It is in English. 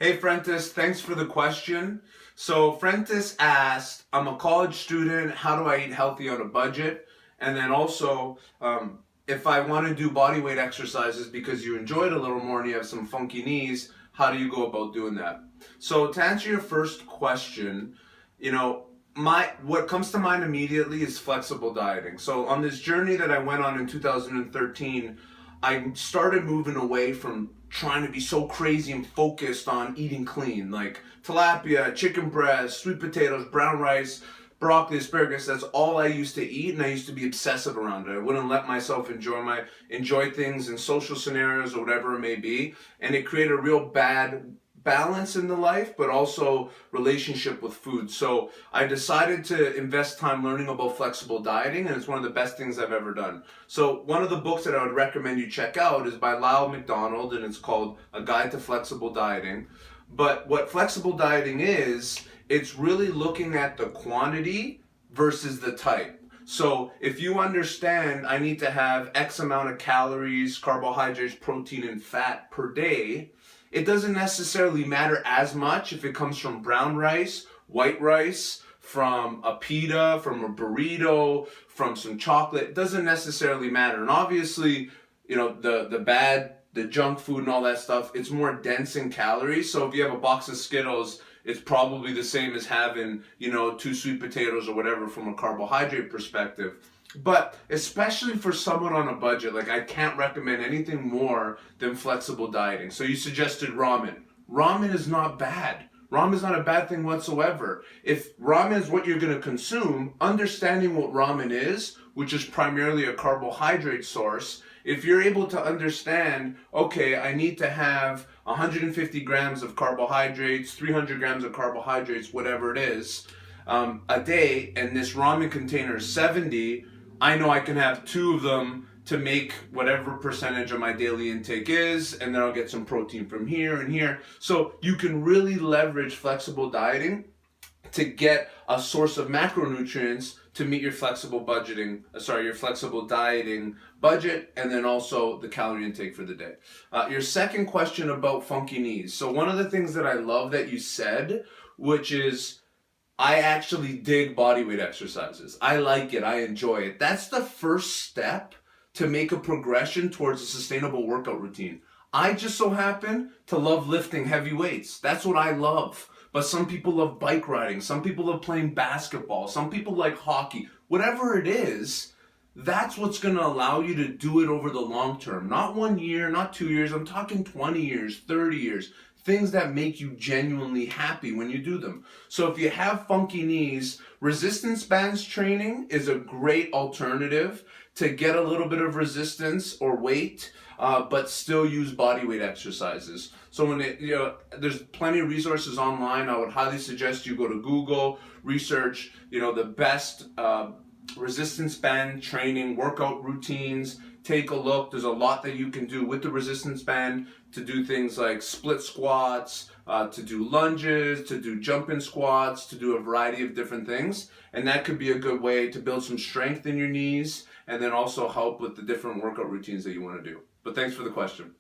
Hey Frentis, thanks for the question. So Frentis asked, I'm a college student, how do I eat healthy on a budget? And then also, if I want to do body weight exercises because you enjoy it a little more and you have some funky knees, how do you go about doing that? So to answer your first question, you know, my what comes to mind immediately is flexible dieting. So on this journey that I went on in 2013, I started moving away from trying to be so crazy and focused on eating clean, like tilapia, chicken breast, sweet potatoes, brown rice, broccoli, asparagus. That's all I used to eat, and I used to be obsessive around it. I wouldn't let myself enjoy things in social scenarios or whatever it may be, and it created a real bad balance in the life, but also relationship with food. So I decided to invest time learning about flexible dieting, and it's one of the best things I've ever done. So one of the books that I would recommend you check out is by Lyle McDonald, and it's called A Guide to Flexible Dieting. But what flexible dieting is, it's really looking at the quantity versus the type. So if you understand I need to have X amount of calories, carbohydrates, protein, and fat per day, it doesn't necessarily matter as much if it comes from brown rice, white rice, from a pita, from a burrito, from some chocolate. It doesn't necessarily matter. And obviously, the junk food and all that stuff, it's more dense in calories. So if you have a box of Skittles, it's probably the same as having, two sweet potatoes or whatever from a carbohydrate perspective. But especially for someone on a budget, like I can't recommend anything more than flexible dieting. So you suggested ramen. Ramen is not bad. Ramen is not a bad thing whatsoever. If ramen is what you're going to consume, understanding what ramen is, which is primarily a carbohydrate source, if you're able to understand, okay, I need to have 150 grams of carbohydrates, 300 grams of carbohydrates, whatever it is, a day, and this ramen container is 70, I know I can have two of them to make whatever percentage of my daily intake is, and then I'll get some protein from here and here. So you can really leverage flexible dieting to get a source of macronutrients to meet your your flexible dieting budget, and then also the calorie intake for the day. Your second question about funky knees. So one of the things that I love that you said, which is I actually dig bodyweight exercises. I like it. I enjoy it. That's the first step to make a progression towards a sustainable workout routine. I just so happen to love lifting heavy weights. That's what I love. But some people love bike riding. Some people love playing basketball. Some people like hockey. Whatever it is, that's what's going to allow you to do it over the long term. Not 1 year, not 2 years. I'm talking 20 years, 30 years. Things that make you genuinely happy when you do them. So if you have funky knees, resistance bands training is a great alternative to get a little bit of resistance or weight, but still use body weight exercises. So there's plenty of resources online. I would highly suggest you go to Google, research, the best resistance band training workout routines. Take a look. There's a lot that you can do with the resistance band to do things like split squats, to do lunges, to do jumping squats, to do a variety of different things. And that could be a good way to build some strength in your knees and then also help with the different workout routines that you want to do. But thanks for the question.